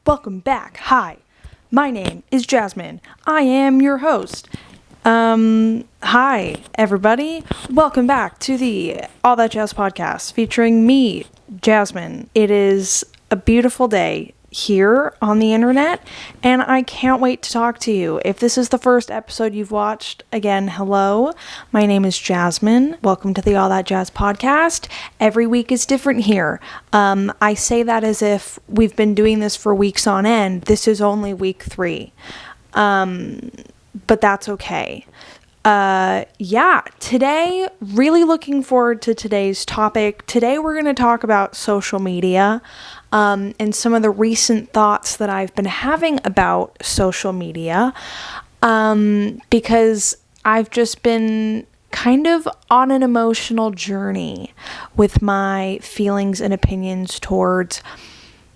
Welcome back. Hi, my name is Jasmine. I am your host. Hi, everybody. Welcome back to the That Jaz podcast featuring me, Jasmine. It is a beautiful day here on the internet, and I can't wait to talk to you. If this is the first episode you've watched, again, hello. My name is Jasmine. Welcome to the That Jaz podcast. Every week is different here. I say that as if we've been doing this for weeks on end. This is only week 3. But that's okay. Today, really looking forward to today's topic. Today we're going to talk about social media, and some of the recent thoughts that I've been having about social media, because I've just been kind of on an emotional journey with my feelings and opinions towards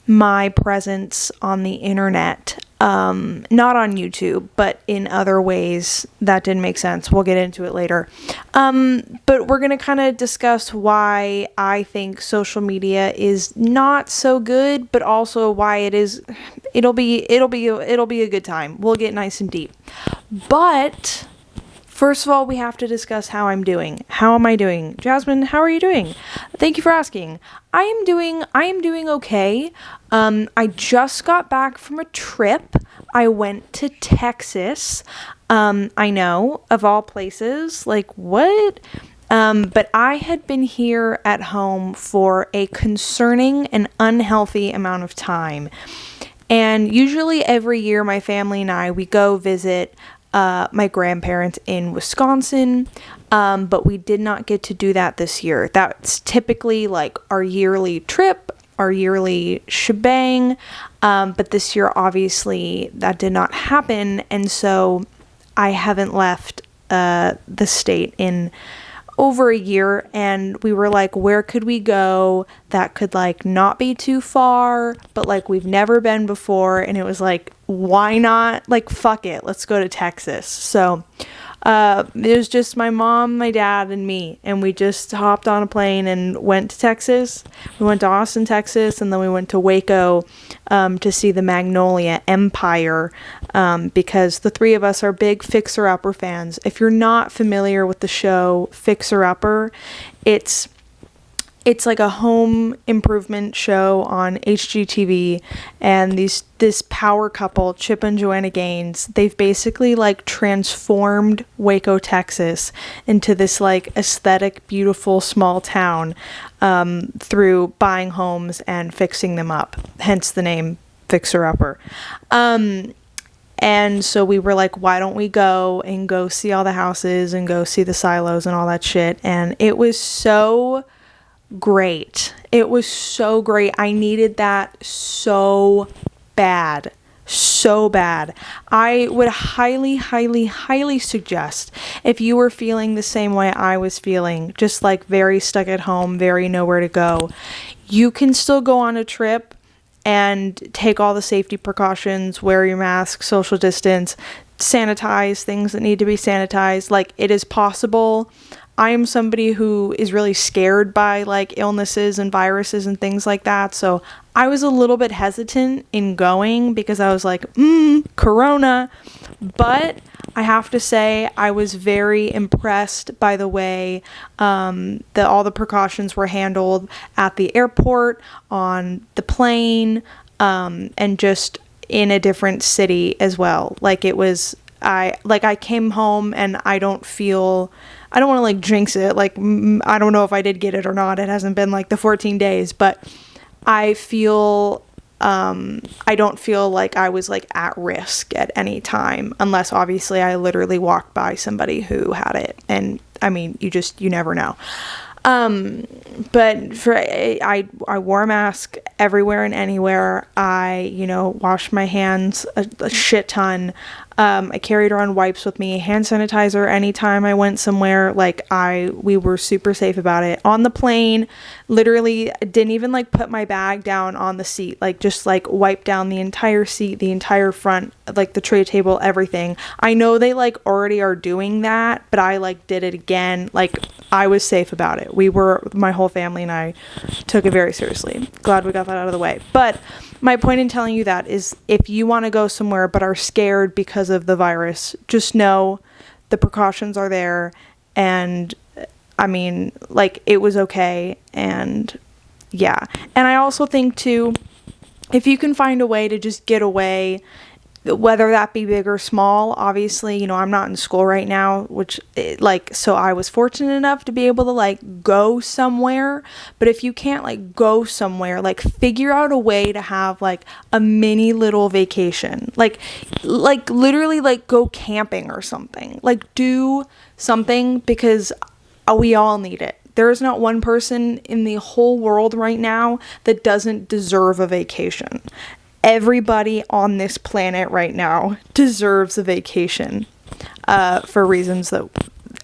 my presence on the internet. Not on YouTube, but in other ways. That didn't make sense. We'll get into it later. But we're going to kind of discuss why I think social media is not so good, but also why it'll be a good time. We'll get nice and deep. But first of all, we have to discuss how I'm doing. How am I doing? Jasmine, how are you doing? Thank you for asking. I am doing okay. I just got back from a trip. I went to Texas. I know, of all places, like what? But I had been here at home for a concerning and unhealthy amount of time. And usually every year, my family and I, we go visit my grandparents in Wisconsin, but we did not get to do that this year. That's typically like our yearly trip, our yearly shebang, but this year obviously that did not happen, and so I haven't left the state in over a year, and we were like, where could we go that could like not be too far, but like we've never been before? And it was like, why not? Like, fuck it, let's go to Texas. So it was just my mom, my dad, and me, and we just hopped on a plane and went to Texas. We went to Austin, Texas, and then we went to Waco to see the Magnolia Empire, because the three of us are big Fixer Upper fans. If you're not familiar with the show Fixer Upper, it's like a home improvement show on HGTV, and this power couple, Chip and Joanna Gaines, they've basically like transformed Waco, Texas into this like aesthetic, beautiful small town through buying homes and fixing them up, hence the name Fixer Upper. And so we were like, why don't we go see all the houses and go see the silos and all that shit? And it was so great. It was so great. I needed that so bad. I would highly suggest, if you were feeling the same way I was feeling, just like very stuck at home, very nowhere to go, you can still go on a trip and take all the safety precautions, wear your mask, social distance, sanitize things that need to be sanitized. Like, it is possible. I am somebody who is really scared by like illnesses and viruses and things like that. So I was a little bit hesitant in going because I was like, Corona. But I have to say I was very impressed by the way that all the precautions were handled at the airport, on the plane, and just in a different city as well. Like, it was, I came home and I don't want to like jinx it. Like, I don't know if I did get it or not. It hasn't been like the 14 days, but I don't feel like I was like at risk at any time, unless obviously I literally walked by somebody who had it. And I mean, you never know. But I wore a mask everywhere and anywhere. I, washed my hands a shit ton. I carried around wipes with me, hand sanitizer anytime I went somewhere. Like, we were super safe about it. On the plane, literally didn't even like put my bag down on the seat. Like, just like wiped down the entire seat, the entire front, like the tray table, everything. I know they like already are doing that, but I like did it again. Like, I was safe about it. My whole family and I took it very seriously. Glad we got that out of the way. But my point in telling you that is, if you want to go somewhere but are scared because of the virus, just know the precautions are there. And I mean, like, it was okay. And yeah. And I also think too, if you can find a way to just get away, whether that be big or small, obviously, you know, I'm not in school right now, so I was fortunate enough to be able to, like, go somewhere. But if you can't, like, go somewhere, like, figure out a way to have, like, a mini little vacation, like literally, like, go camping or something, like, do something, because we all need it. There is not one person in the whole world right now that doesn't deserve a vacation. Everybody on this planet right now deserves a vacation, for reasons that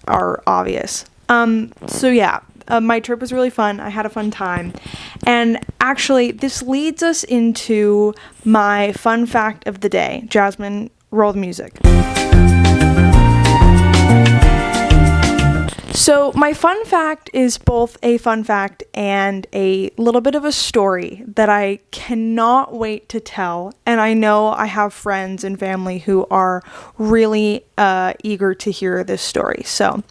are obvious. So yeah, my trip was really fun. I had a fun time. And actually, this leads us into my fun fact of the day. Jasmine, roll the music. So my fun fact is both a fun fact and a little bit of a story that I cannot wait to tell. And I know I have friends and family who are really eager to hear this story. So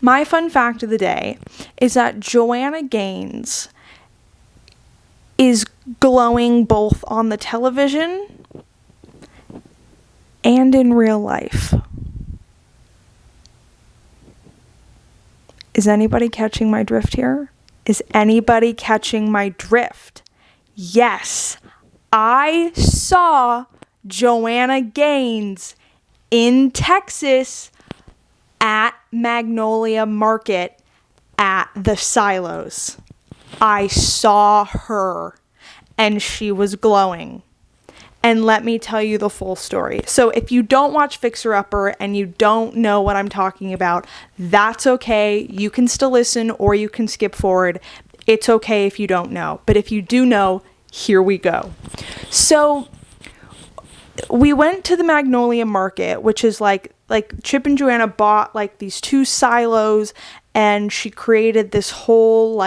my fun fact of the day is that Joanna Gaines is glowing both on the television and in real life. Is anybody catching my drift here? Is anybody catching my drift? Yes, I saw Joanna Gaines in Texas at Magnolia Market at the silos. I saw her and she was glowing. And let me tell you the full story. So if you don't watch Fixer Upper and you don't know what I'm talking about, that's okay. You can still listen or you can skip forward. It's okay if you don't know. But if you do know, here we go. So we went to the Magnolia Market, which is like Chip and Joanna bought like these 2 silos, and she created this whole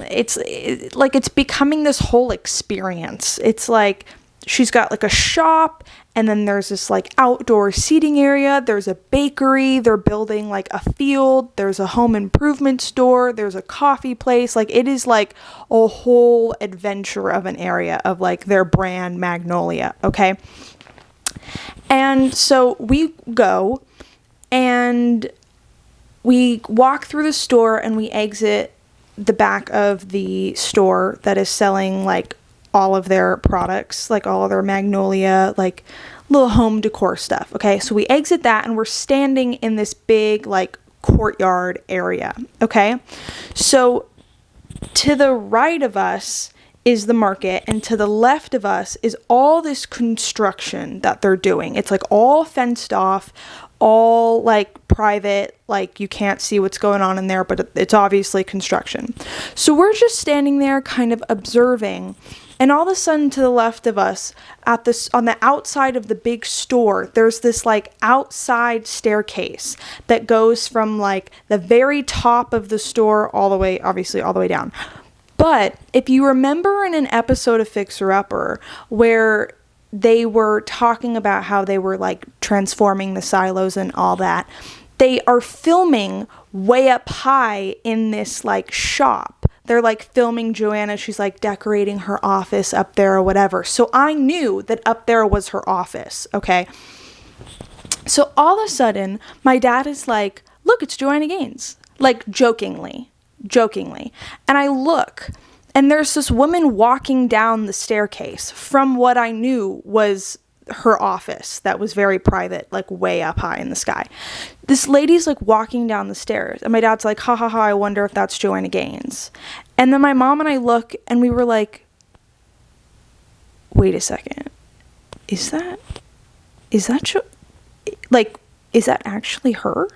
it's becoming this whole experience. It's like she's got like a shop, and then there's this like outdoor seating area, there's a bakery, they're building like a field, there's a home improvement store, there's a coffee place. Like, it is like a whole adventure of an area of like their brand Magnolia, okay? And so we go and we walk through the store and we exit the back of the store that is selling like all of their products, like all of their Magnolia, like little home decor stuff. Okay, so we exit that and we're standing in this big like courtyard area. Okay, so to the right of us is the market, and to the left of us is all this construction that they're doing. It's like all fenced off, all like private, like you can't see what's going on in there, but it's obviously construction. So we're just standing there kind of observing, and all of a sudden to the left of us on the outside of the big store, there's this like outside staircase that goes from like the very top of the store all the way down. But if you remember in an episode of Fixer Upper where they were talking about how they were like transforming the silos and all that, they are filming way up high in this like shop. They're like filming Joanna. She's like decorating her office up there or whatever. So I knew that up there was her office. Okay. So all of a sudden my dad is like, look, it's Joanna Gaines, like jokingly. And I look, and there's this woman walking down the staircase from what I knew was her office that was very private, like way up high in the sky. This lady's like walking down the stairs, and my dad's like, ha ha ha, I wonder if that's Joanna Gaines. And then my mom and I look, and we were like, wait a second, is that actually her?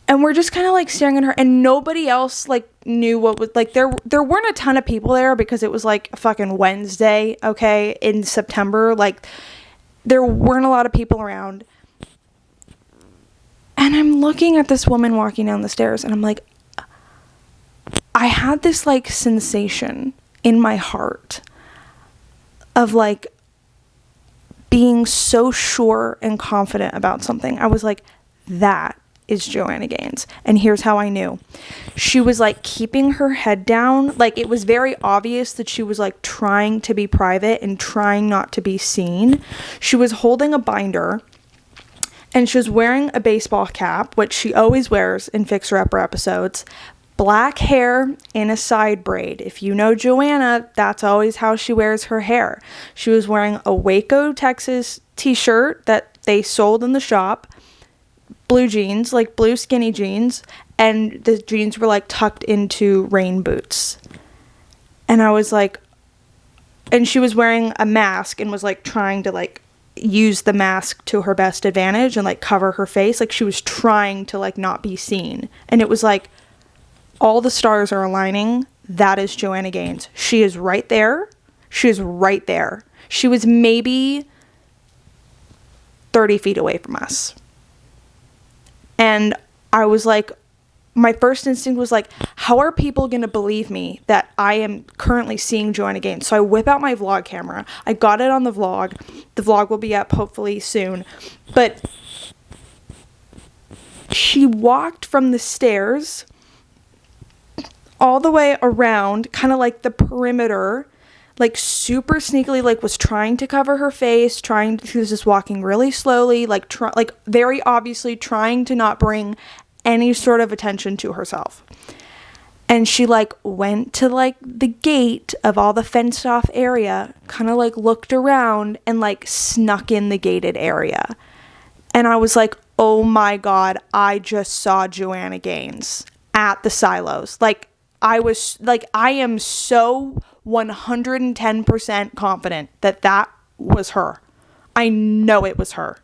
And we're just kind of like staring at her, and nobody else like knew what was like. There weren't a ton of people there because it was like a fucking Wednesday, okay, in September. Like, there weren't a lot of people around. And I'm looking at this woman walking down the stairs, and I'm like, I had this like sensation in my heart of like being so sure and confident about something. I was like, that is Joanna Gaines. And here's how I knew. She was like keeping her head down. Like it was very obvious that she was like trying to be private and trying not to be seen. She was holding a binder and she was wearing a baseball cap, which she always wears in Fixer Upper episodes. Black hair in a side braid. If you know Joanna, that's always how she wears her hair. She was wearing a Waco, Texas t-shirt that they sold in the shop. Blue jeans, like blue skinny jeans, and the jeans were like tucked into rain boots. And I was like, and she was wearing a mask and was like trying to like use the mask to her best advantage and like cover her face. Like she was trying to like not be seen. And it was like, all the stars are aligning. That is Joanna Gaines. She is right there. She is right there. She was maybe 30 feet away from us. And I was like, my first instinct was like, how are people going to believe me that I am currently seeing Joanna Gaines? So I whip out my vlog camera. I got it on the vlog. The vlog will be up hopefully soon. But she walked from the stairs all the way around, kind of like the perimeter, like super sneakily, like was trying to cover her face, she was just walking really slowly, like very obviously trying to not bring any sort of attention to herself. And she like went to like the gate of all the fenced off area, kind of like looked around and like snuck in the gated area. And I was like, oh my God, I just saw Joanna Gaines at the silos. Like I am so 110% confident that that was her. I know it was her.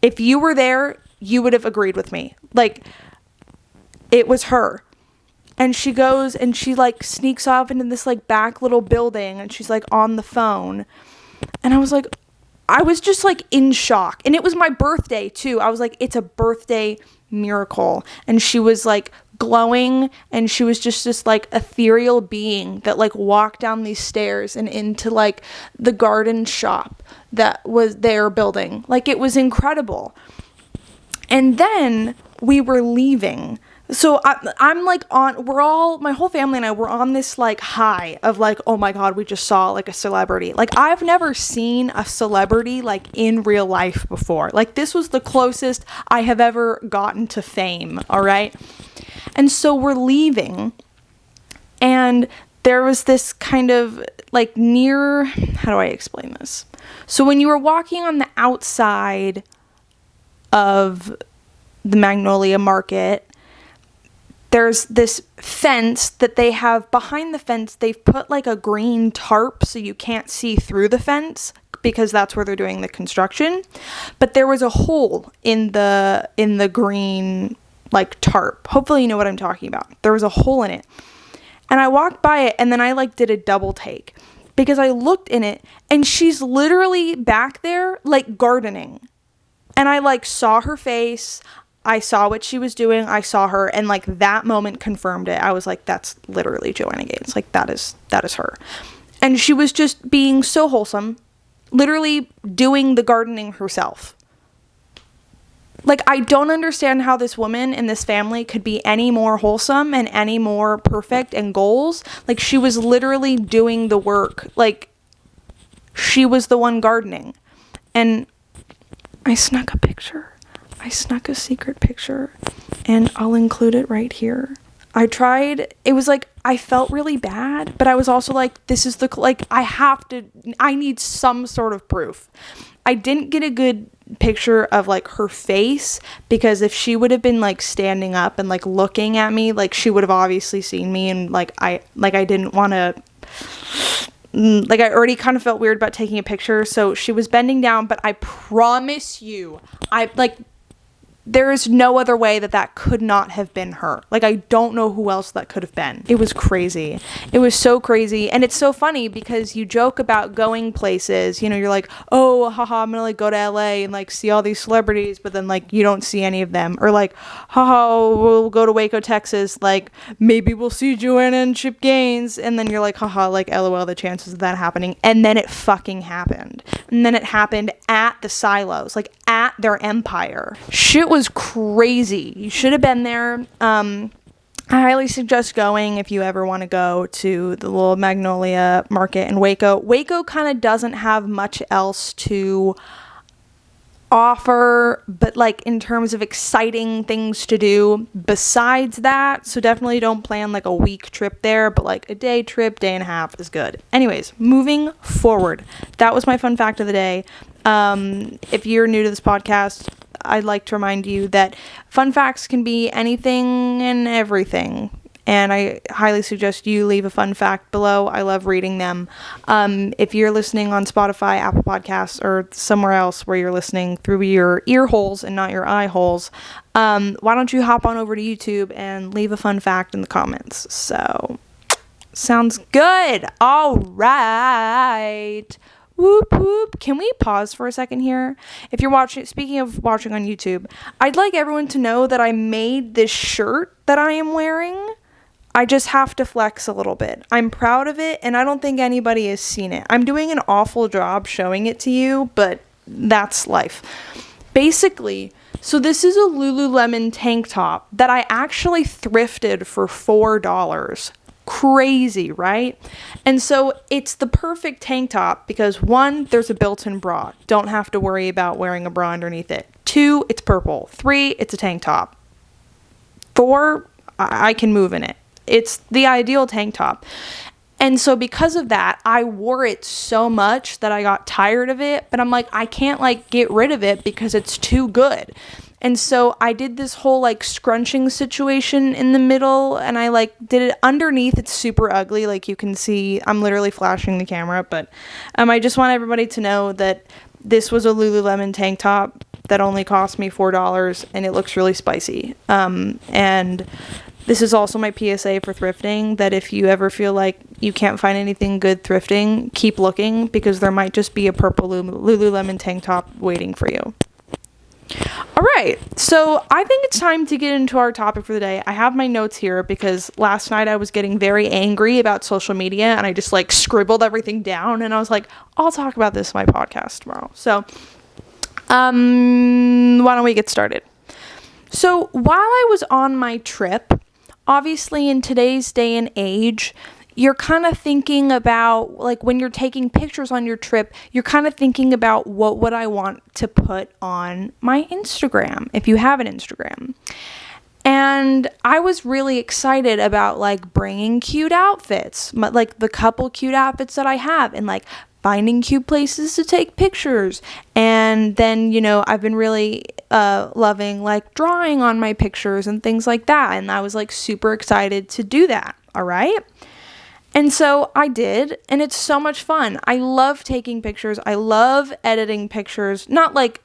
If you were there, you would have agreed with me. Like, it was her. And she goes and she like sneaks off into this like back little building and she's like on the phone. And I was like, I was just like in shock. And it was my birthday too. I was like, it's a birthday miracle. And she was like glowing and she was just this like ethereal being that like walked down these stairs and into like the garden shop that was their building. Like it was incredible. And then we were leaving. So I'm like my whole family and I were on this like high of like, oh my God, we just saw like a celebrity. Like I've never seen a celebrity like in real life before. Like this was the closest I have ever gotten to fame. All right. And so we're leaving and there was this kind of like near, how do I explain this? So when you were walking on the outside of the Magnolia Market, there's this fence that they have. Behind the fence, they've put like a green tarp so you can't see through the fence because that's where they're doing the construction. But there was a hole in the green like tarp. Hopefully you know what I'm talking about. There was a hole in it. And I walked by it and then I like did a double take because I looked in it and she's literally back there like gardening. And I like saw her face. I saw what she was doing. I saw her, and like that moment confirmed it. I was like, that's literally Joanna Gaines. Like that is her. And she was just being so wholesome, literally doing the gardening herself. Like I don't understand how this woman in this family could be any more wholesome and any more perfect and goals. Like she was literally doing the work. Like she was the one gardening. And I snuck a picture. I snuck a secret picture and I'll include it right here. I tried, it was like, I felt really bad, but I was also like, this is I need some sort of proof. I didn't get a good picture of like her face because if she would have been like standing up and like looking at me, like she would have obviously seen me and I didn't want to, like I already kind of felt weird about taking a picture. So she was bending down, but I promise you, there is no other way that could not have been her. Like, I don't know who else that could have been. It was crazy. It was so crazy. And it's so funny because you joke about going places, you know, you're like, oh, haha, I'm gonna like go to LA and like see all these celebrities, but then like you don't see any of them. Or like, haha, we'll go to Waco, Texas, like maybe we'll see Joanna and Chip Gaines, and then you're like, haha, like LOL, the chances of that happening. And then it fucking happened. And then it happened at the silos, like at their empire. Shit was crazy. You should have been there. I highly suggest going if you ever want to go to the little Magnolia Market in Waco. Waco kind of doesn't have much else to offer, but like in terms of exciting things to do besides that. So definitely don't plan like a week trip there, but like a day trip, day and a half is good. Anyways, moving forward. That was my fun fact of the day. If you're new to this podcast, I'd like to remind you that fun facts can be anything and everything. And I highly suggest you leave a fun fact below. I love reading them. If you're listening on Spotify, Apple Podcasts, or somewhere else where you're listening through your ear holes and not your eye holes, why don't you hop on over to YouTube and leave a fun fact in the comments? So, sounds good. All right. Whoop whoop. Can we pause for a second here? If you're watching, speaking of watching on YouTube, I'd like everyone to know that I made this shirt that I am wearing. I just have to flex a little bit. I'm proud of it, and I don't think anybody has seen it. I'm doing an awful job showing it to you, but that's life. Basically, so this is a Lululemon tank top that I actually thrifted for $4. Crazy, right? And so it's the perfect tank top because 1, there's a built-in bra. Don't have to worry about wearing a bra underneath it. 2, it's purple. 3, it's a tank top. 4, I can move in it. It's the ideal tank top. And so because of that, I wore it so much that I got tired of it, but I'm like, I can't like get rid of it because it's too good. And so I did this whole like scrunching situation in the middle, and I like did it underneath. It's super ugly. Like you can see, I'm literally flashing the camera, but I just want everybody to know that this was a Lululemon tank top that only cost me $4, and it looks really spicy. And this is also my PSA for thrifting, that if you ever feel like you can't find anything good thrifting, keep looking, because there might just be a purple Lululemon tank top waiting for you. All right, so I think it's time to get into our topic for the day. I have my notes here because last night I was getting very angry about social media, and I just like scribbled everything down, and I was like, I'll talk about this in my podcast tomorrow. So, why don't we get started? So while I was on my trip, obviously in today's day and age, you're kind of thinking about, like when you're taking pictures on your trip, you're kind of thinking about what would I want to put on my Instagram, if you have an Instagram. And I was really excited about like bringing cute outfits, like the couple cute outfits that I have, and like finding cute places to take pictures. And then, you know, I've been really loving like drawing on my pictures and things like that. And I was like super excited to do that. All right. And so I did, and it's so much fun. I love taking pictures. I love editing pictures, not like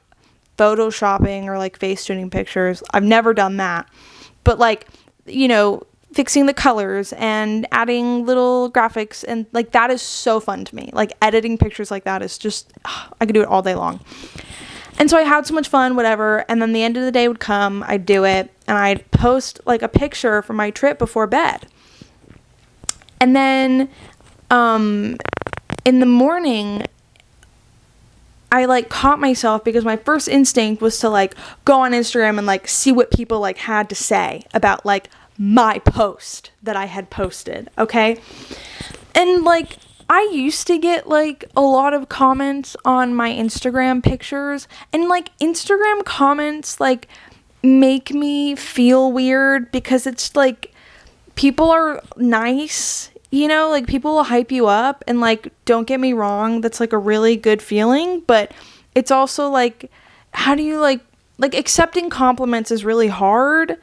photoshopping or like face tuning pictures. I've never done that. But like, you know, fixing the colors and adding little graphics, and like that is so fun to me. Like editing pictures like that is just, I could do it all day long. And so I had so much fun, whatever. And then the end of the day would come, I'd do it, and I'd post like a picture from my trip before bed. And then in the morning, I like caught myself because my first instinct was to like go on Instagram and like see what people like had to say about like my post that I had posted, okay? And like I used to get like a lot of comments on my Instagram pictures, and like Instagram comments like make me feel weird because it's like people are nice, you know, like people will hype you up, and like don't get me wrong, that's like a really good feeling, but it's also like, how do you like accepting compliments is really hard.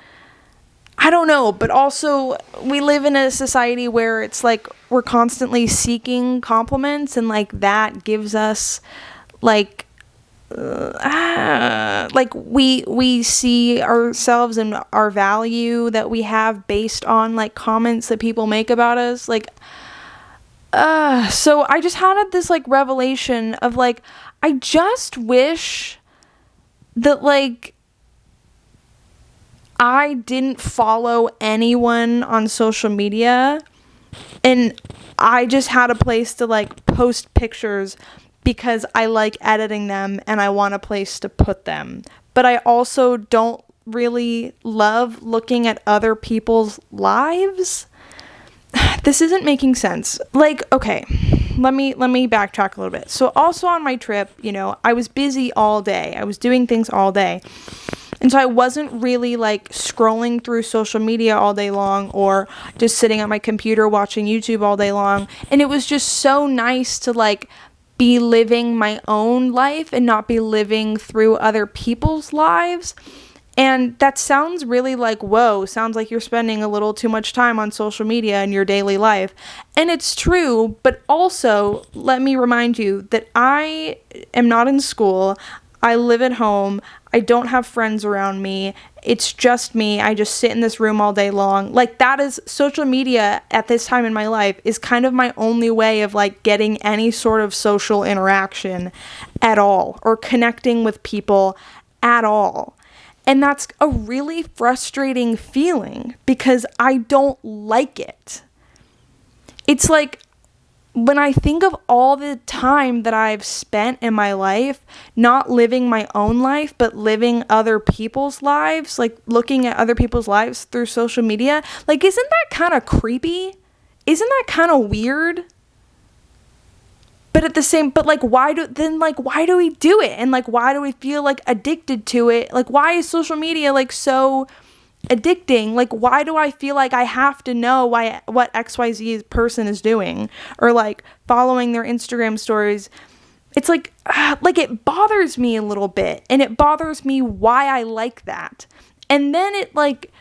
I don't know, but also we live in a society where it's like we're constantly seeking compliments, and like that gives us like like we see ourselves and our value that we have based on like comments that people make about us. Like, so I just had this like revelation of like, I just wish that like I didn't follow anyone on social media and I just had a place to like post pictures because I like editing them and I want a place to put them. But I also don't really love looking at other people's lives. This isn't making sense. Like, okay, let me backtrack a little bit. So also on my trip, you know, I was busy all day. I was doing things all day. And so I wasn't really like scrolling through social media all day long or just sitting at my computer watching YouTube all day long. And it was just so nice to like be living my own life and not be living through other people's lives. And that sounds really like, whoa, sounds like you're spending a little too much time on social media in your daily life. And it's true, but also let me remind you that I am not in school. I live at home. I don't have friends around me. It's just me. I just sit in this room all day long. Like, that is social media at this time in my life is kind of my only way of like getting any sort of social interaction at all or connecting with people at all. And that's a really frustrating feeling because I don't like it. It's like, when I think of all the time that I've spent in my life not living my own life, but living other people's lives, like looking at other people's lives through social media, like, isn't that kind of creepy? Isn't that kind of weird? But at the same, but like, why do we do it? And like, why do we feel like addicted to it? Like, why is social media like so addicting? Like, why do I feel like I have to know what XYZ person is doing or like following their Instagram stories? It's like it bothers me a little bit, and it bothers me why I like that. And then it like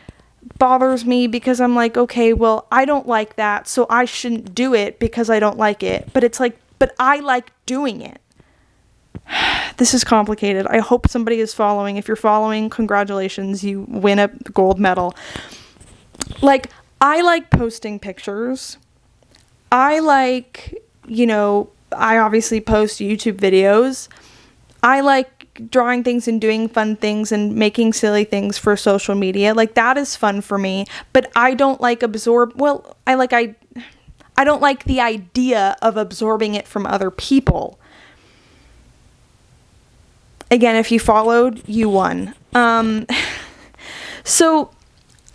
bothers me because I'm like, okay, well, I don't like that, so I shouldn't do it because I don't like it. But it's like, but I like doing it. This is complicated. I hope somebody is following. If you're following, congratulations, you win a gold medal. Like, I like posting pictures. I like, you know, I obviously post YouTube videos. I like drawing things and doing fun things and making silly things for social media. Like, that is fun for me. But I don't like I don't like the idea of absorbing it from other people. Again, if you followed, you won. So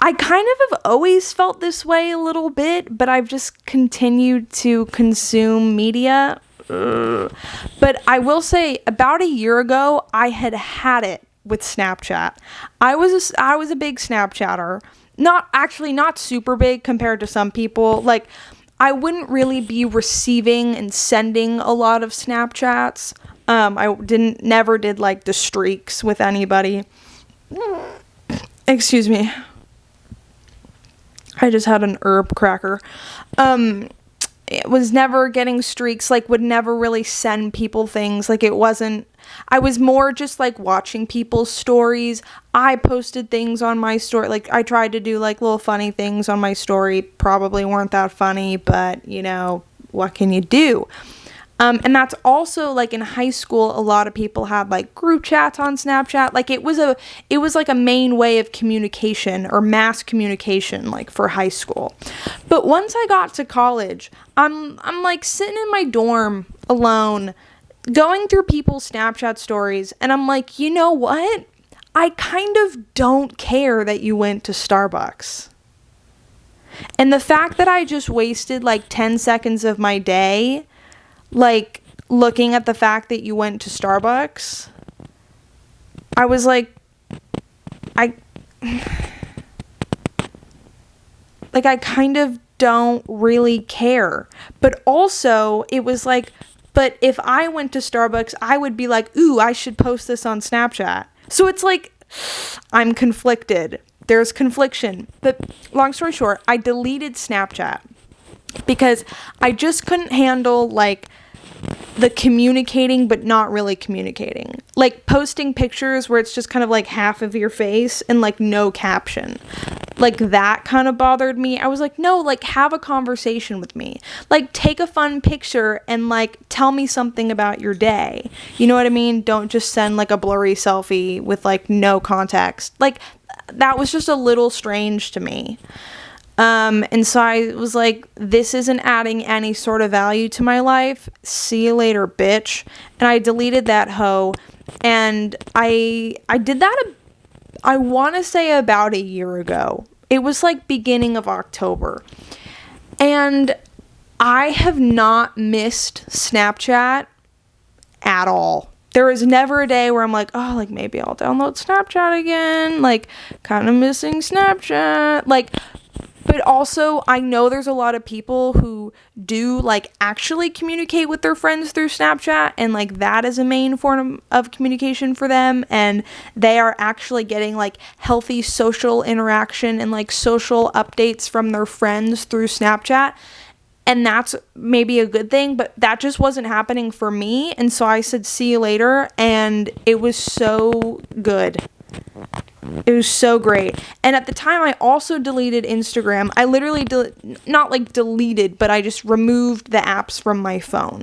I kind of have always felt this way a little bit, but I've just continued to consume media. But I will say, about a year ago, I had it with Snapchat. I was a big Snapchatter. Not super big compared to some people. Like, I wouldn't really be receiving and sending a lot of Snapchats. I never did like the streaks with anybody. Excuse me. I just had an herb cracker. It was never getting streaks, like would never really send people things. Like, it wasn't, I was more just like watching people's stories. I posted things on my story. Like, I tried to do like little funny things on my story. Probably weren't that funny, but you know, what can you do? And that's also like in high school, a lot of people had like group chats on Snapchat. Like, it was like a main way of communication or mass communication, like for high school. But once I got to college, I'm like sitting in my dorm alone, going through people's Snapchat stories. And I'm like, you know what? I kind of don't care that you went to Starbucks. And the fact that I just wasted like 10 seconds of my day like looking at the fact that you went to Starbucks, I was like, I kind of don't really care. But also it was like, but if I went to Starbucks, I would be like, ooh, I should post this on Snapchat. So it's like, I'm conflicted. There's confliction. But long story short, I deleted Snapchat because I just couldn't handle like the communicating but not really communicating. Like posting pictures where it's just kind of like half of your face and like no caption. Like that kind of bothered me. I was like, no, like have a conversation with me. Like take a fun picture and like tell me something about your day. You know what I mean? Don't just send like a blurry selfie with like no context. Like that was just a little strange to me. And so I was like, this isn't adding any sort of value to my life. See you later, bitch. And I deleted that hoe. And I did that, I want to say about a year ago. It was like beginning of October. And I have not missed Snapchat at all. There is never a day where I'm like, oh, like maybe I'll download Snapchat again. Like kind of missing Snapchat. Like, but also, I know there's a lot of people who do, like, actually communicate with their friends through Snapchat, and, like, that is a main form of communication for them, and they are actually getting, like, healthy social interaction and, like, social updates from their friends through Snapchat, and that's maybe a good thing, but that just wasn't happening for me, and so I said, see you later, and it was so good. It was so great. And at the time, I also deleted Instagram. I literally, not like deleted, but I just removed the apps from my phone.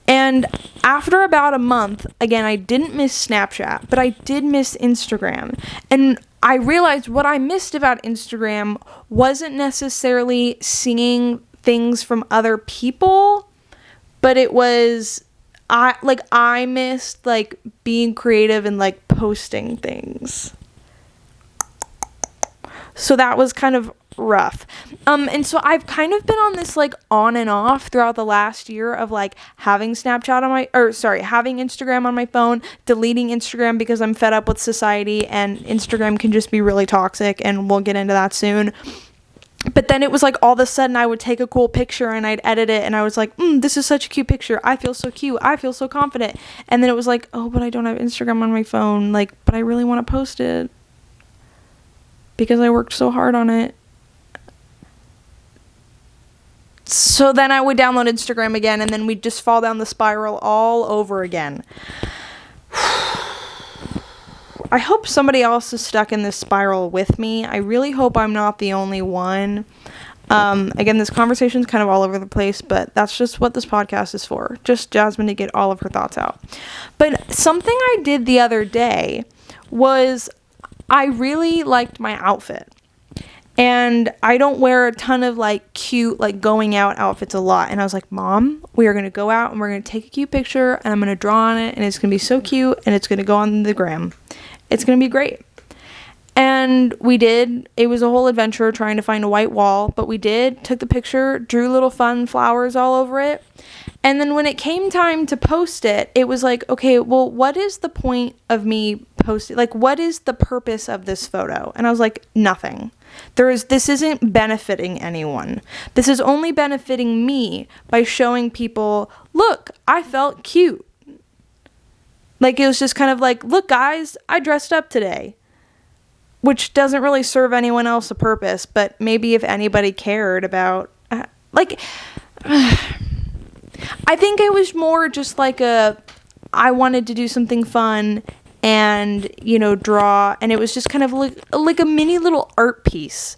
And after about a month, again, I didn't miss Snapchat, but I did miss Instagram. And I realized what I missed about Instagram wasn't necessarily seeing things from other people, but it was... I missed, like, being creative and, like, posting things. So that was kind of rough. And so I've kind of been on this, like, on and off throughout the last year of, like, having having Instagram on my phone, deleting Instagram because I'm fed up with society, and Instagram can just be really toxic, and we'll get into that soon. But then it was like all of a sudden I would take a cool picture and I'd edit it and I was like, this is such a cute picture. I feel so cute. I feel so confident. And then it was like, oh, but I don't have Instagram on my phone. Like, but I really want to post it because I worked so hard on it. So then I would download Instagram again and then we'd just fall down the spiral all over again. I hope somebody else is stuck in this spiral with me. I really hope I'm not the only one. Again, this conversation's kind of all over the place, but that's just what this podcast is for. Just Jasmine to get all of her thoughts out. But something I did the other day was I really liked my outfit. And I don't wear a ton of, like, cute, like, going out outfits a lot. And I was like, Mom, we are going to go out and we're going to take a cute picture and I'm going to draw on it and it's going to be so cute and it's going to go on the gram. It's going to be great. And we did. It was a whole adventure trying to find a white wall, but we did. Took the picture, drew little fun flowers all over it. And then when it came time to post it, it was like, okay, well, what is the point of me posting? Like, what is the purpose of this photo? And I was like, nothing. This isn't benefiting anyone. This is only benefiting me by showing people, look, I felt cute. Like, it was just kind of like, look, guys, I dressed up today. Which doesn't really serve anyone else a purpose, but maybe if anybody cared about... I think it was more just like I wanted to do something fun and, draw. And it was just kind of like a mini little art piece.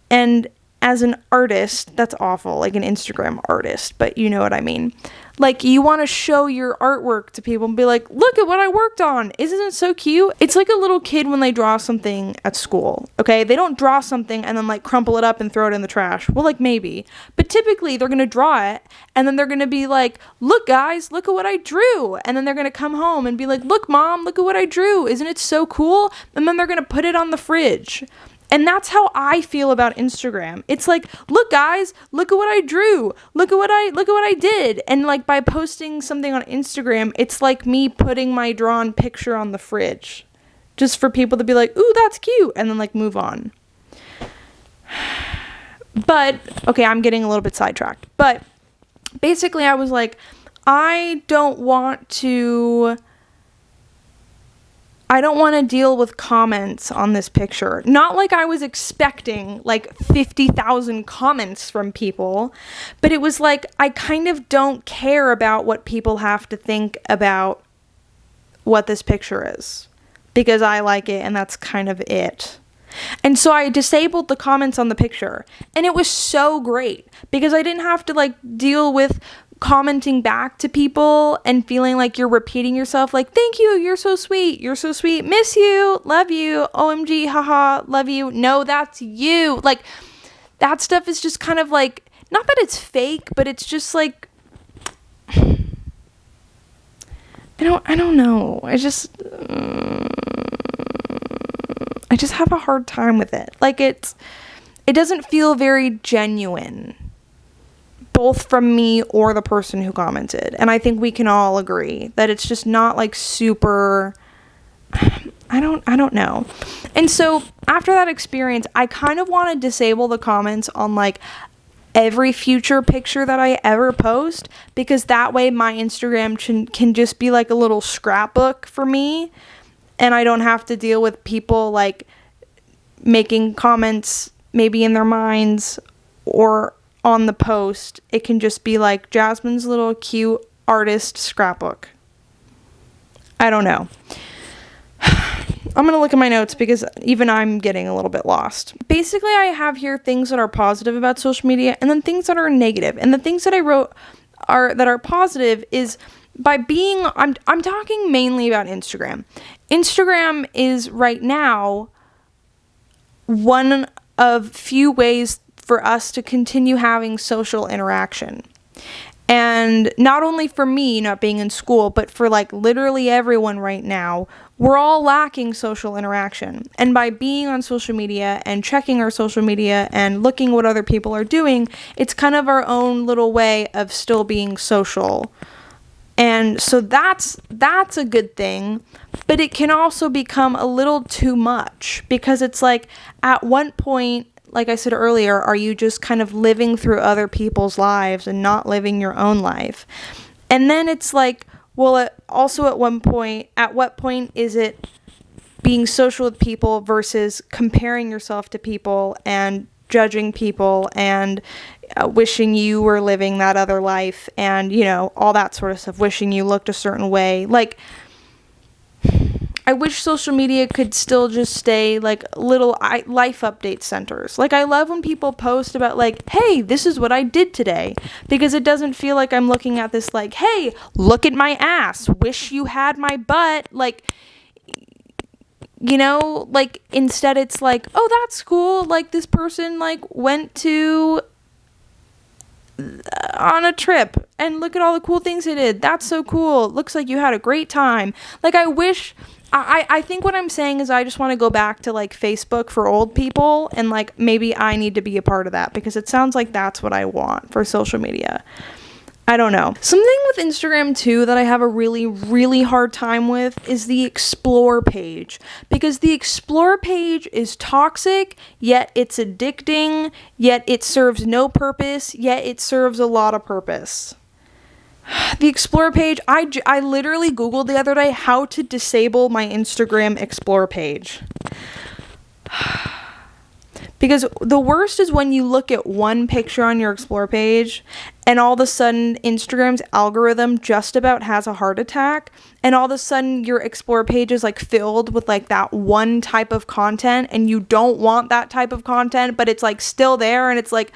And as an artist, that's awful, like an Instagram artist, but you know what I mean. Like, you want to show your artwork to people and be like, look at what I worked on. Isn't it so cute? It's like a little kid when they draw something at school, okay? They don't draw something and then, like, crumple it up and throw it in the trash. Well, like, maybe. But typically, they're going to draw it, and then they're going to be like, look, guys, look at what I drew. And then they're going to come home and be like, look, Mom, look at what I drew. Isn't it so cool? And then they're going to put it on the fridge. And that's how I feel about Instagram. It's like, look, guys, look at what I drew. Look at what I did. And like, by posting something on Instagram, it's like me putting my drawn picture on the fridge just for people to be like, ooh, that's cute. And then like move on. But okay, I'm getting a little bit sidetracked, but basically I was like, I don't want to I don't want to deal with comments on this picture. Not like I was expecting like 50,000 comments from people, but it was like I kind of don't care about what people have to think about what this picture is, because I like it and that's kind of it. And so I disabled the comments on the picture, and it was so great because I didn't have to like deal with commenting back to people and feeling like you're repeating yourself, like, thank you, you're so sweet, miss you, love you, OMG, haha, love you, no, that's you. Like, that stuff is just kind of like, not that it's fake, but it's just like, I don't know. I just have a hard time with it. Like, it doesn't feel very genuine, both from me or the person who commented. And I think we can all agree that it's just not like super, I don't know. And so after that experience, I kind of want to disable the comments on like every future picture that I ever post, because that way my Instagram can just be like a little scrapbook for me, and I don't have to deal with people like making comments maybe in their minds or on the post. It can just be like Jasmine's little cute artist scrapbook. I don't know. I'm going to look at my notes because even I'm getting a little bit lost. Basically, I have here things that are positive about social media and then things that are negative. And the things that I wrote that are positive is by being, I'm talking mainly about Instagram. Instagram is right now one of few ways for us to continue having social interaction. And not only for me not being in school, but for like literally everyone right now, we're all lacking social interaction. And by being on social media and checking our social media and looking what other people are doing, it's kind of our own little way of still being social. And so that's a good thing, but it can also become a little too much, because it's like at one point, like I said earlier, are you just kind of living through other people's lives and not living your own life? And then it's like, well, also at what point is it being social with people versus comparing yourself to people and judging people and wishing you were living that other life and, you know, all that sort of stuff, wishing you looked a certain way. Like, I wish social media could still just stay like little life update centers. Like, I love when people post about like, hey, this is what I did today, because it doesn't feel like I'm looking at this like, hey, look at my ass, wish you had my butt. Like, you know, like instead it's like, oh, that's cool. Like, this person like went to on a trip and look at all the cool things they did. That's so cool. Looks like you had a great time. Like, I think what I'm saying is I just want to go back to like Facebook for old people, and like maybe I need to be a part of that, because it sounds like that's what I want for social media. I don't know. Something with Instagram too that I have a really, really hard time with is the explore page, because the explore page is toxic, yet it's addicting, yet it serves no purpose, yet it serves a lot of purpose. The explore page, I literally Googled the other day how to disable my Instagram explore page. Because the worst is when you look at one picture on your explore page and all of a sudden Instagram's algorithm just about has a heart attack, and all of a sudden your explore page is like filled with like that one type of content, and you don't want that type of content, but it's like still there, and it's like,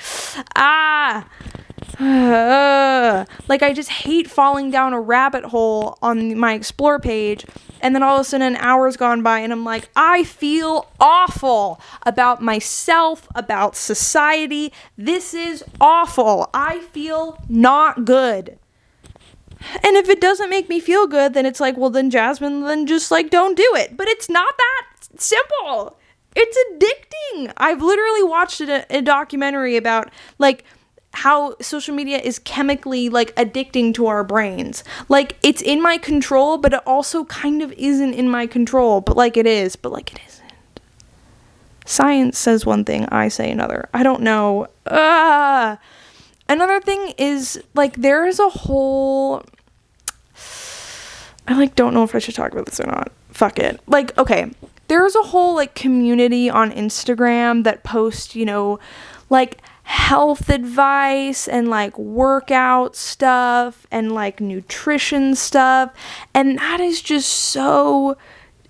like, I just hate falling down a rabbit hole on my explore page, and then all of a sudden an hour's gone by and I'm like, I feel awful about myself, about society. This is awful. I feel not good. And if it doesn't make me feel good, then it's like, well, then Jasmine, then just like don't do it. But it's not that simple. It's addicting. I've literally watched a documentary about like how social media is chemically like addicting to our brains. Like, it's in my control, but it also kind of isn't in my control, but like it is, but like it isn't. Science says one thing, I say another. I don't know. Another thing is like there is a whole, I like don't know if I should talk about this or not, fuck it. Like, okay, there's a whole like community on Instagram that posts, you know, like health advice and like workout stuff and like nutrition stuff, and that is just so,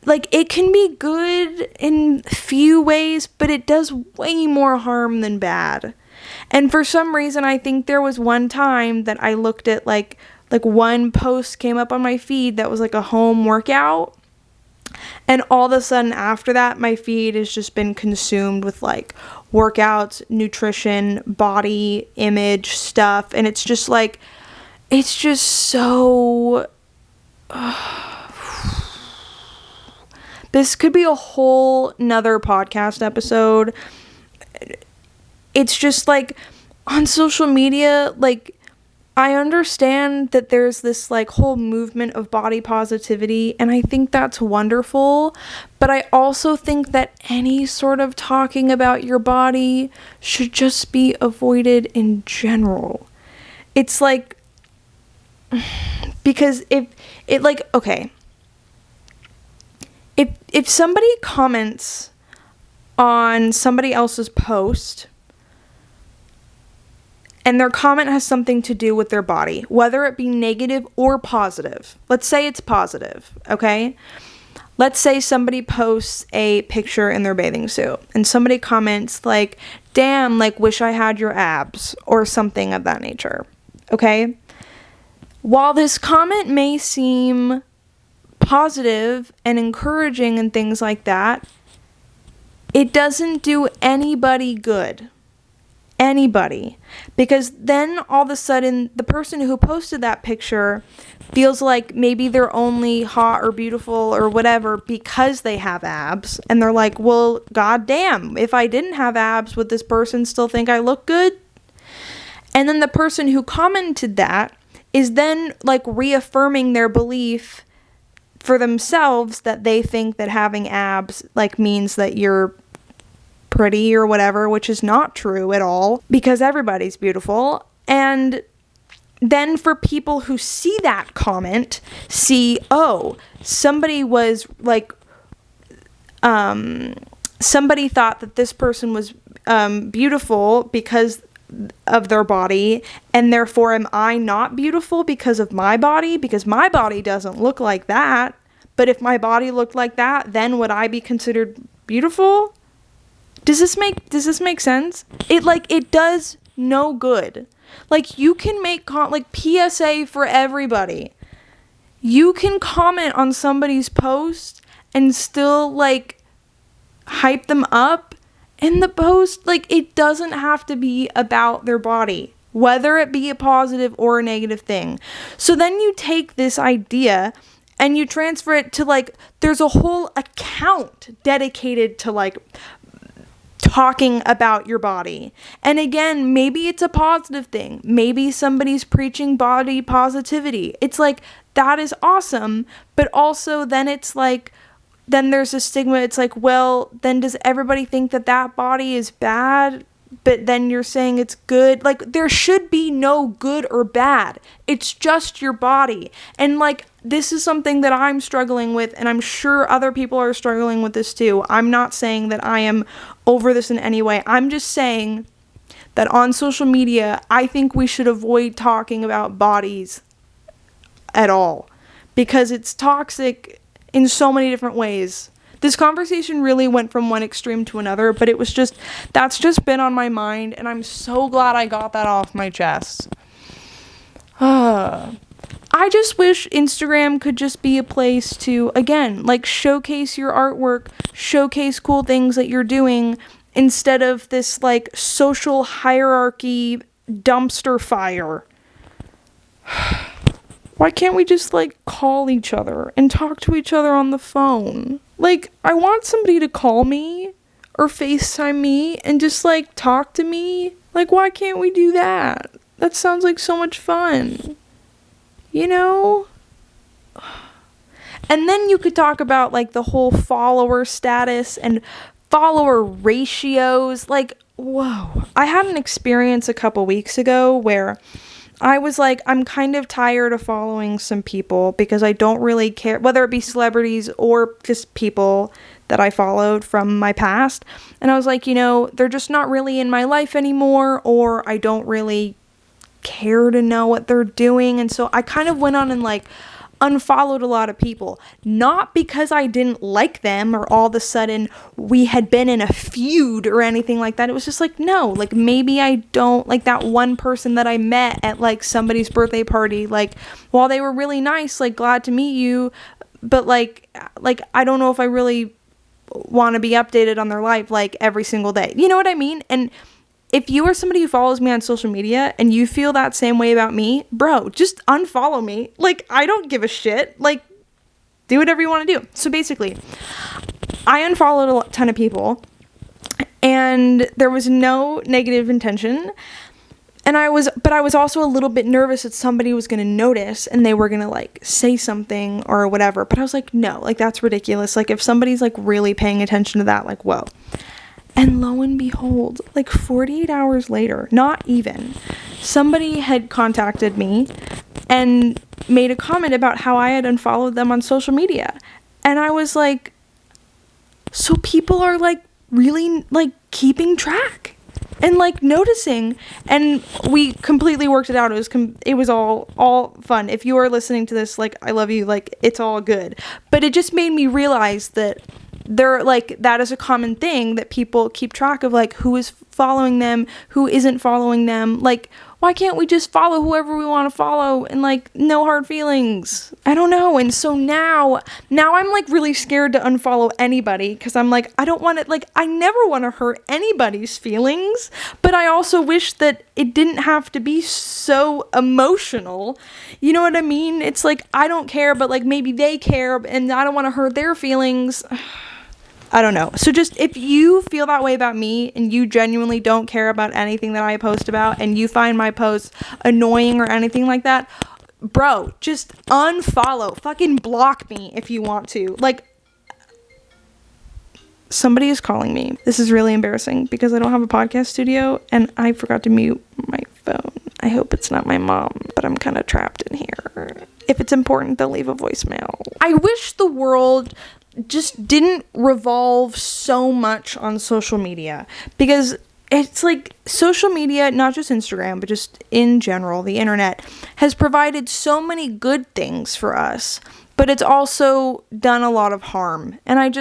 like, it can be good in few ways, but it does way more harm than bad. And for some reason, I think there was one time that I looked at like one post came up on my feed that was like a home workout, and all of a sudden after that, my feed has just been consumed with like workouts, nutrition, body image stuff, and it's just like, it's just so this could be a whole nother podcast episode. It's just like, on social media, like, I understand that there's this like whole movement of body positivity, and I think that's wonderful, but I also think that any sort of talking about your body should just be avoided in general. It's like, because if it, like, okay, if somebody comments on somebody else's post and their comment has something to do with their body, whether it be negative or positive. Let's say it's positive, okay? Let's say somebody posts a picture in their bathing suit and somebody comments like, damn, like, wish I had your abs, or something of that nature, okay? While this comment may seem positive and encouraging and things like that, it doesn't do anybody good. Anybody, because then all of a sudden the person who posted that picture feels like maybe they're only hot or beautiful or whatever because they have abs, and they're like, well, goddamn, if I didn't have abs, would this person still think I look good? And then the person who commented that is then like reaffirming their belief for themselves that they think that having abs like means that you're pretty or whatever, which is not true at all, because everybody's beautiful. And then for people who see that comment, see, oh, somebody was like, somebody thought that this person was beautiful because of their body, and therefore am I not beautiful because of my body, because my body doesn't look like that. But if my body looked like that, then would I be considered beautiful? Does this make sense? It does no good. Like, you can make like PSA for everybody. You can comment on somebody's post and still like hype them up, and the post, like, it doesn't have to be about their body, whether it be a positive or a negative thing. So then you take this idea and you transfer it to like, there's a whole account dedicated to like talking about your body. And again, maybe it's a positive thing. Maybe somebody's preaching body positivity. It's like, that is awesome. But also then it's like, then there's a stigma. It's like, well, then does everybody think that that body is bad? But then you're saying it's good. Like, there should be no good or bad. It's just your body. And like, this is something that I'm struggling with, and I'm sure other people are struggling with this too. I'm not saying that I am over this in any way. I'm just saying that on social media, I think we should avoid talking about bodies at all, because it's toxic in so many different ways. This conversation really went from one extreme to another, but it was just, that's just been on my mind, and I'm so glad I got that off my chest. I just wish Instagram could just be a place to, again, like, showcase your artwork, showcase cool things that you're doing, instead of this, like, social hierarchy dumpster fire. Why can't we just, like, call each other and talk to each other on the phone? Like, I want somebody to call me or FaceTime me and just, like, talk to me. Like, why can't we do that? That sounds like so much fun. You know? And then you could talk about, like, the whole follower status and follower ratios. Like, whoa. I had an experience a couple weeks ago where I was like, I'm kind of tired of following some people because I don't really care, whether it be celebrities or just people that I followed from my past. And I was like, they're just not really in my life anymore, or I don't really care to know what they're doing. And so I kind of went on and like unfollowed a lot of people, not because I didn't like them or all of a sudden we had been in a feud or anything like that. It was just like, no, like maybe I don't like that one person that I met at like somebody's birthday party. Like, while they were really nice, like glad to meet you, but like I don't know if I really want to be updated on their life like every single day. You know what I mean? And if you are somebody who follows me on social media and you feel that same way about me, bro, just unfollow me. Like, I don't give a shit. Like, do whatever you want to do. So basically, I unfollowed a ton of people and there was no negative intention. And I was also a little bit nervous that somebody was going to notice and they were going to like say something or whatever. But I was like, no, like that's ridiculous. Like if somebody's like really paying attention to that, like, whoa. And lo and behold, like 48 hours later, not even, somebody had contacted me and made a comment about how I had unfollowed them on social media. And I was like, so people are like really like keeping track and like noticing. And we completely worked it out. It was all fun. If you are listening to this, like, I love you, like it's all good. But it just made me realize that they're like, that is a common thing that people keep track of, like who is following them, who isn't following them. Like, why can't we just follow whoever we want to follow and like no hard feelings? I don't know. And so now I'm like really scared to unfollow anybody because I'm like, I don't want to, like, I never want to hurt anybody's feelings, but I also wish that it didn't have to be so emotional. You know what I mean? It's like, I don't care, but like maybe they care and I don't want to hurt their feelings. I don't know. So just, if you feel that way about me and you genuinely don't care about anything that I post about and you find my posts annoying or anything like that, bro, just unfollow. Fucking block me if you want to. Like, somebody is calling me. This is really embarrassing because I don't have a podcast studio and I forgot to mute my phone. I hope it's not my mom, but I'm kind of trapped in here. If it's important, they'll leave a voicemail. I wish the world just didn't revolve so much on social media, because it's like social media, not just Instagram, but just in general, the internet has provided so many good things for us, but it's also done a lot of harm. And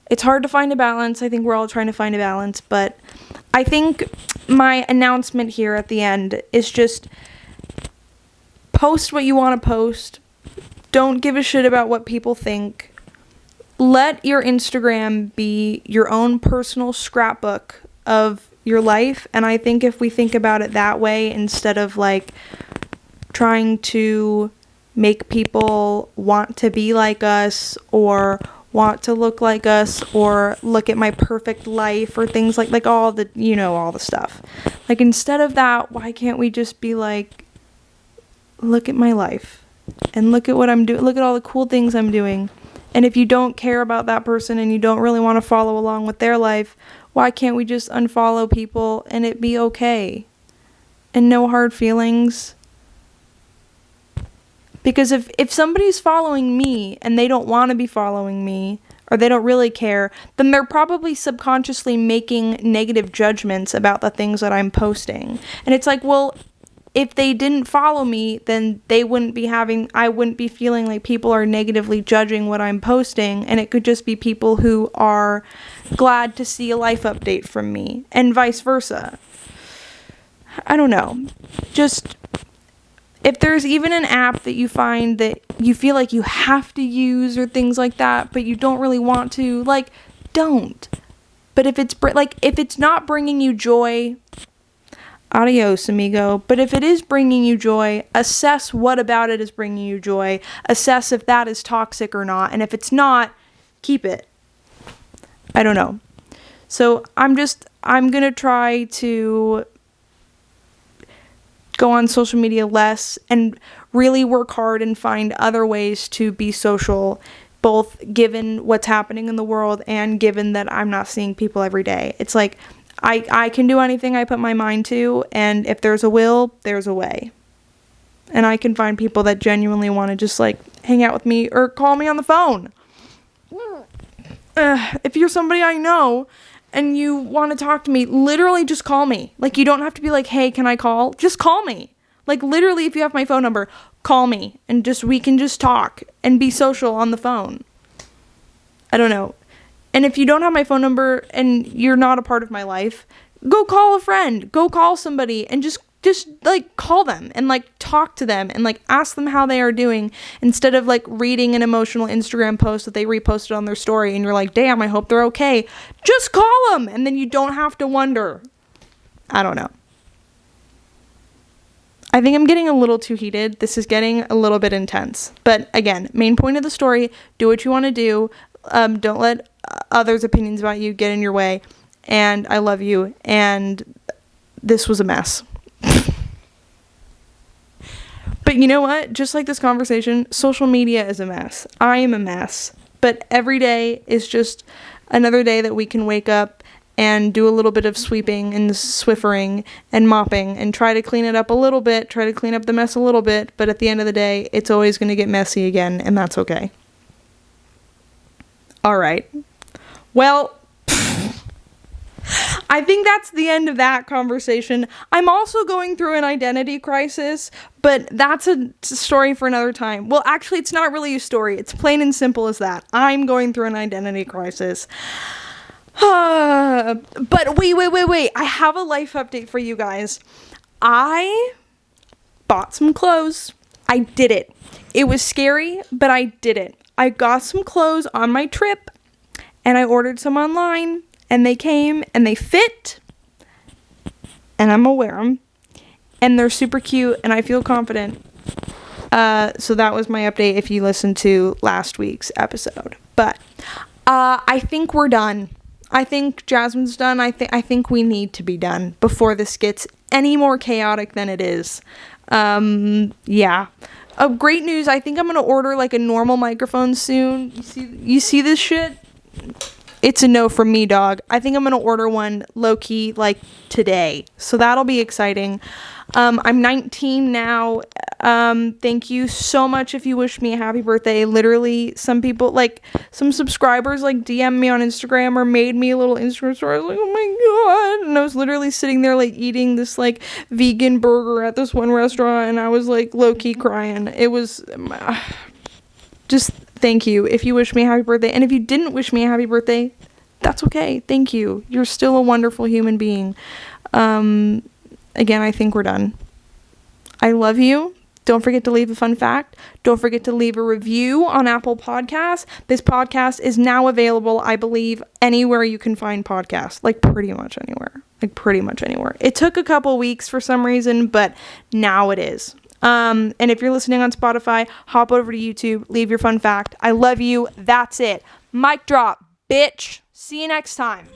it's hard to find a balance. I think we're all trying to find a balance, but I think my announcement here at the end is just post what you want to post. Don't give a shit about what people think. Let your Instagram be your own personal scrapbook of your life. And I think if we think about it that way, instead of like trying to make people want to be like us or want to look like us or look at my perfect life or things like all the, all the stuff. Like, instead of that, why can't we just be like, look at my life and look at what I'm doing. Look at all the cool things I'm doing. And if you don't care about that person and you don't really want to follow along with their life, why can't we just unfollow people and it be okay? And no hard feelings. Because if somebody's following me and they don't want to be following me, or they don't really care, then they're probably subconsciously making negative judgments about the things that I'm posting. And it's like, well, if they didn't follow me, then I wouldn't be feeling like people are negatively judging what I'm posting, and it could just be people who are glad to see a life update from me, and vice versa. I don't know. Just, if there's even an app that you find that you feel like you have to use or things like that, but you don't really want to, like, don't. But if it's not bringing you joy, adios, amigo. But if it is bringing you joy, assess what about it is bringing you joy. Assess if that is toxic or not. And if it's not, keep it. I don't know. So I'm going to try to go on social media less and really work hard and find other ways to be social, both given what's happening in the world and given that I'm not seeing people every day. It's like, I can do anything I put my mind to, and if there's a will, there's a way. And I can find people that genuinely want to just like hang out with me or call me on the phone. If you're somebody I know and you want to talk to me, literally just call me. Like, you don't have to be like, hey, can I call? Just call me. Like, literally, if you have my phone number, call me and we can just talk and be social on the phone. I don't know. And if you don't have my phone number and you're not a part of my life, go call a friend, go call somebody and just like call them and like talk to them and like ask them how they are doing, instead of like reading an emotional Instagram post that they reposted on their story and you're like, damn, I hope they're okay. Just call them and then you don't have to wonder. I don't know. I think I'm getting a little too heated. This is getting a little bit intense. But again, main point of the story, do what you want to do. Don't let others' opinions about you get in your way. And I love you. And this was a mess. But you know what? Just like this conversation, social media is a mess. I am a mess. But every day is just another day that we can wake up and do a little bit of sweeping and swiffering and mopping and try to clean it up a little bit, try to clean up the mess a little bit. But at the end of the day, it's always going to get messy again, and that's okay. All right. Well, I think that's the end of that conversation. I'm also going through an identity crisis, but that's a story for another time. Well, actually, it's not really a story. It's plain and simple as that. I'm going through an identity crisis. But wait. I have a life update for you guys. I bought some clothes. I did it. It was scary, but I did it. I got some clothes on my trip, and I ordered some online. And they came, and they fit, and I'm gonna wear them, and they're super cute, and I feel confident. So that was my update if you listened to last week's episode. But I think we're done. I think Jasmine's done. I think we need to be done before this gets any more chaotic than it is. Yeah. Great news. I think I'm gonna order like a normal microphone soon. You see this shit? It's a no from me, dog. I think I'm going to order one low-key, like, today. So that'll be exciting. I'm 19 now. Thank you so much if you wish me a happy birthday. Literally, some people, like, some subscribers, like, DM me on Instagram or made me a little Instagram story. I was like, oh my God. And I was literally sitting there, like, eating this, like, vegan burger at this one restaurant. And I was, like, low-key crying. It was just... Thank you if you wish me a happy birthday. And if you didn't wish me a happy birthday, that's okay. Thank you. You're still a wonderful human being. Again, I think we're done. I love you. Don't forget to leave a fun fact. Don't forget to leave a review on Apple Podcasts. This podcast is now available, I believe, anywhere you can find podcasts. Like pretty much anywhere. It took a couple weeks for some reason, but now it is. And if you're listening on Spotify, hop over to YouTube, leave your fun fact. I love you. That's it. Mic drop, bitch. See you next time.